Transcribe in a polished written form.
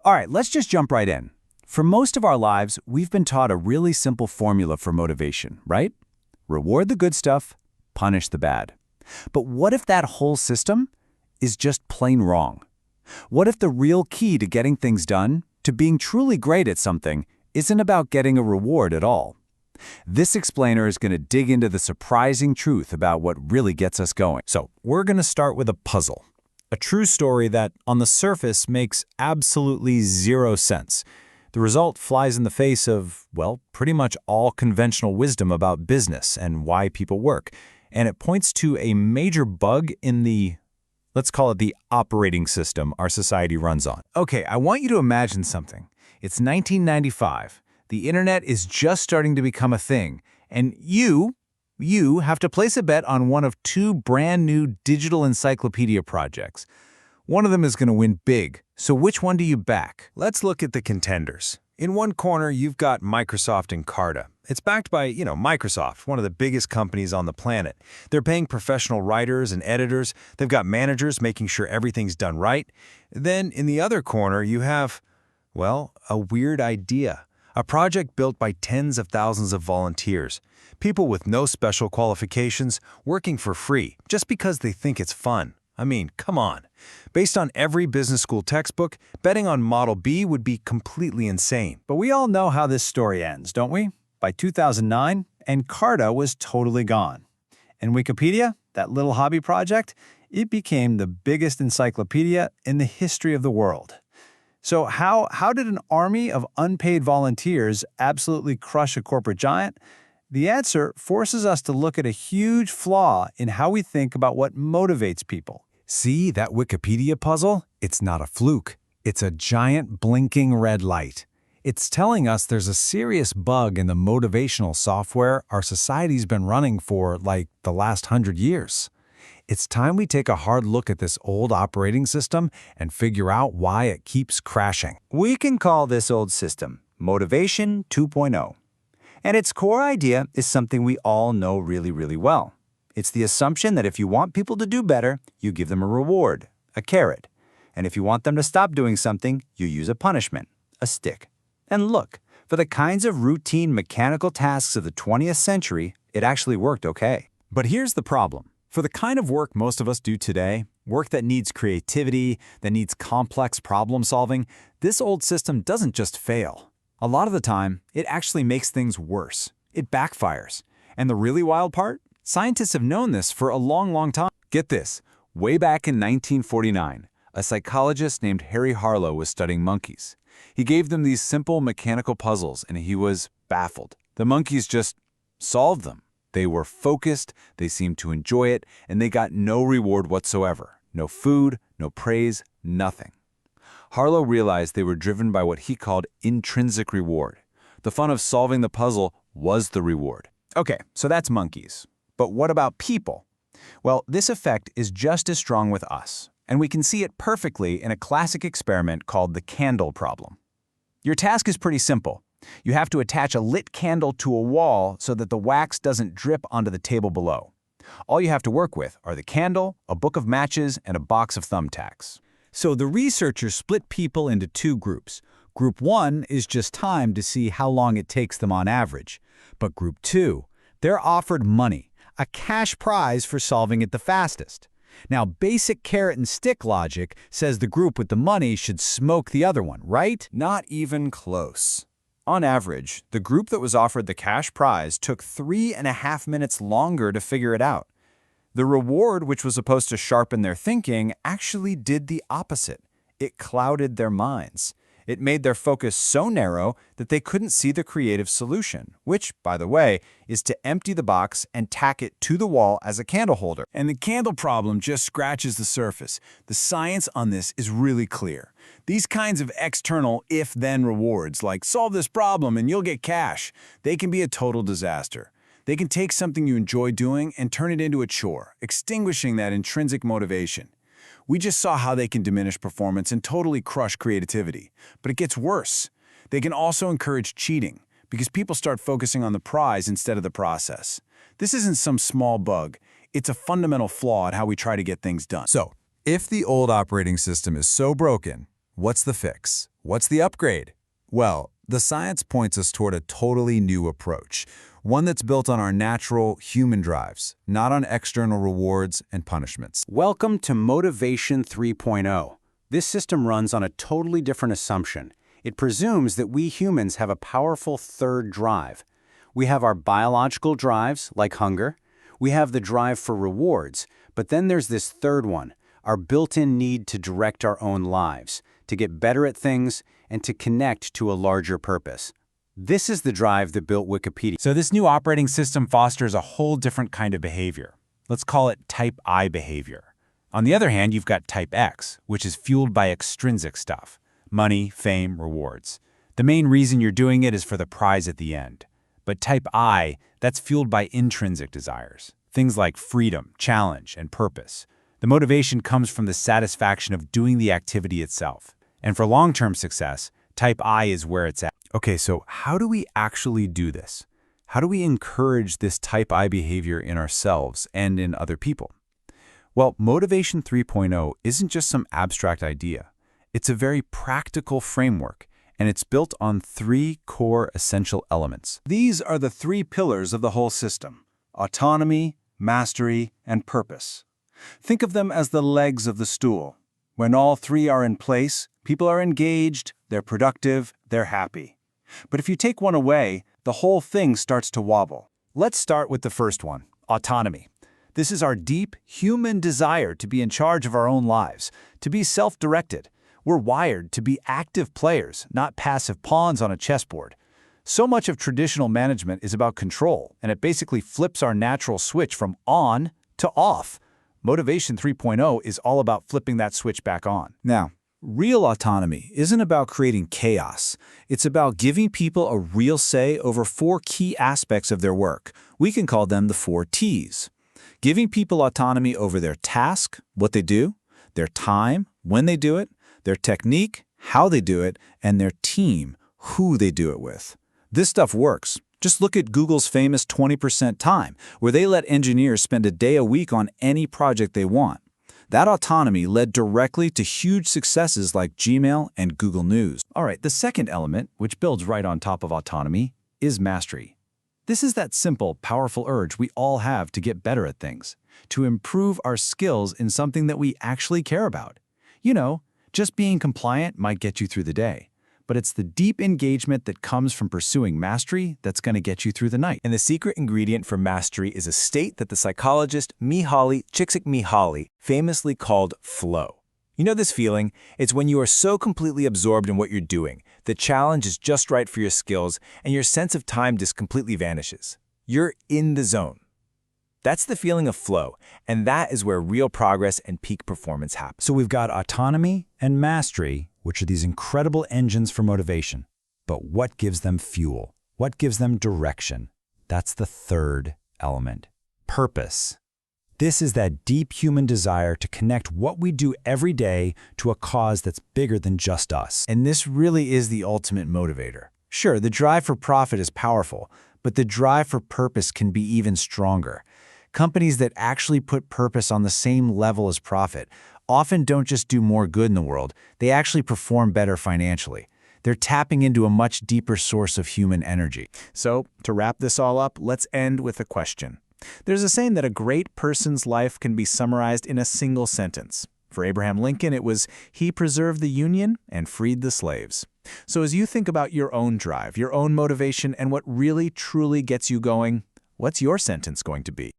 All right, let's just jump right in. For most of our lives, we've been taught a really simple formula for motivation, right? Reward the good stuff, punish the bad. But what if that whole system is just plain wrong? What if the real key to getting things done, to being truly great at something, isn't about getting a reward at all? This explainer is going to dig into the surprising truth about what really gets us going. So, we're going to start with a puzzle. A true story that, on the surface, makes absolutely zero sense. The result flies in the face of, well, pretty much all conventional wisdom about business and why people work. And it points to a major bug in the, let's call it the operating system our society runs on. Okay, I want you to imagine something. It's 1995. The internet is just starting to become a thing, and you have to place a bet on one of two brand new digital encyclopedia projects. One of them is going to win big, so which one do you back? Let's look at the contenders. In one corner, you've got Microsoft Encarta. It's backed by, Microsoft, one of the biggest companies on the planet. They're paying professional writers and editors. They've got managers making sure everything's done right. Then in the other corner, you have, well, a weird idea. A project built by tens of thousands of volunteers. People with no special qualifications working for free just because they think it's fun. I mean, come on. Based on every business school textbook, betting on Model B would be completely insane. But we all know how this story ends, don't we? By 2009, Encarta was totally gone. And Wikipedia, that little hobby project, it became the biggest encyclopedia in the history of the world. So how did an army of unpaid volunteers absolutely crush a corporate giant? The answer forces us to look at a huge flaw in how we think about what motivates people. See that Wikipedia puzzle? It's not a fluke. It's a giant blinking red light. It's telling us there's a serious bug in the motivational software our society's been running for, like, the last 100 years. It's time we take a hard look at this old operating system and figure out why it keeps crashing. We can call this old system Motivation 2.0. And its core idea is something we all know really, really well. It's the assumption that if you want people to do better, you give them a reward, a carrot. And if you want them to stop doing something, you use a punishment, a stick. And look, for the kinds of routine mechanical tasks of the 20th century, it actually worked okay. But here's the problem. For the kind of work most of us do today, work that needs creativity, that needs complex problem solving, this old system doesn't just fail. A lot of the time, it actually makes things worse. It backfires. And the really wild part? Scientists have known this for a long, long time. Get this. Way back in 1949, a psychologist named Harry Harlow was studying monkeys. He gave them these simple mechanical puzzles, and he was baffled. The monkeys just solved them. They were focused, they seemed to enjoy it, and they got no reward whatsoever. No food, no praise, nothing. Harlow realized they were driven by what he called intrinsic reward. The fun of solving the puzzle was the reward. Okay, so that's monkeys. But what about people? Well, this effect is just as strong with us, and we can see it perfectly in a classic experiment called the candle problem. Your task is pretty simple. You have to attach a lit candle to a wall so that the wax doesn't drip onto the table below. All you have to work with are the candle, a book of matches, and a box of thumbtacks. So the researchers split people into two groups. Group 1 is just timed to see how long it takes them on average. But Group 2, they're offered money, a cash prize for solving it the fastest. Now, basic carrot and stick logic says the group with the money should smoke the other one, right? Not even close. On average, the group that was offered the cash prize took 3.5 minutes longer to figure it out. The reward, which was supposed to sharpen their thinking, actually did the opposite. It clouded their minds. It made their focus so narrow that they couldn't see the creative solution, which, by the way, is to empty the box and tack it to the wall as a candle holder. And the candle problem just scratches the surface. The science on this is really clear. These kinds of external if-then rewards, like solve this problem and you'll get cash, they can be a total disaster. They can take something you enjoy doing and turn it into a chore, extinguishing that intrinsic motivation. We just saw how they can diminish performance and totally crush creativity. But it gets worse. They can also encourage cheating, because people start focusing on the prize instead of the process. This isn't some small bug. It's a fundamental flaw in how we try to get things done. So, if the old operating system is so broken, what's the fix? What's the upgrade? Well, the science points us toward a totally new approach, one that's built on our natural human drives, not on external rewards and punishments. Welcome to Motivation 3.0. This system runs on a totally different assumption. It presumes that we humans have a powerful third drive. We have our biological drives, like hunger. We have the drive for rewards, but then there's this third one, our built-in need to direct our own lives, to get better at things, and to connect to a larger purpose. This is the drive that built Wikipedia. So this new operating system fosters a whole different kind of behavior. Let's call it type I behavior. On the other hand, you've got type X, which is fueled by extrinsic stuff: money, fame, rewards. The main reason you're doing it is for the prize at the end. But type I, that's fueled by intrinsic desires. Things like freedom, challenge, and purpose. The motivation comes from the satisfaction of doing the activity itself. And for long-term success, type I is where it's at. Okay, so how do we actually do this? How do we encourage this type I behavior in ourselves and in other people? Well, Motivation 3.0 isn't just some abstract idea. It's a very practical framework, and it's built on 3 core essential elements. These are the 3 pillars of the whole system: autonomy, mastery, and purpose. Think of them as the legs of the stool. When all 3 are in place, people are engaged, they're productive, they're happy. But if you take one away, the whole thing starts to wobble. Let's start with the first one, autonomy. This is our deep human desire to be in charge of our own lives, to be self-directed. We're wired to be active players, not passive pawns on a chessboard. So much of traditional management is about control, and it basically flips our natural switch from on to off. Motivation 3.0 is all about flipping that switch back on. Now, real autonomy isn't about creating chaos. It's about giving people a real say over 4 key aspects of their work. We can call them the 4 T's. Giving people autonomy over their task, what they do, their time, when they do it, their technique, how they do it, and their team, who they do it with. This stuff works. Just look at Google's famous 20% time, where they let engineers spend a day a week on any project they want. That autonomy led directly to huge successes like Gmail and Google News. All right, the second element, which builds right on top of autonomy, is mastery. This is that simple, powerful urge we all have to get better at things, to improve our skills in something that we actually care about. You know, just being compliant might get you through the day, but it's the deep engagement that comes from pursuing mastery that's going to get you through the night. And the secret ingredient for mastery is a state that the psychologist Mihaly Csikszentmihalyi famously called flow. You know this feeling? It's when you are so completely absorbed in what you're doing, the challenge is just right for your skills, and your sense of time just completely vanishes. You're in the zone. That's the feeling of flow, and that is where real progress and peak performance happen. So we've got autonomy and mastery, which are these incredible engines for motivation. But what gives them fuel? What gives them direction? That's the third element, purpose. This is that deep human desire to connect what we do every day to a cause that's bigger than just us. And this really is the ultimate motivator. Sure, the drive for profit is powerful, but the drive for purpose can be even stronger. Companies that actually put purpose on the same level as profit often don't just do more good in the world, they actually perform better financially. They're tapping into a much deeper source of human energy. So, to wrap this all up, let's end with a question. There's a saying that a great person's life can be summarized in a single sentence. For Abraham Lincoln, it was, "He preserved the Union and freed the slaves." So as you think about your own drive, your own motivation, and what really truly gets you going, what's your sentence going to be?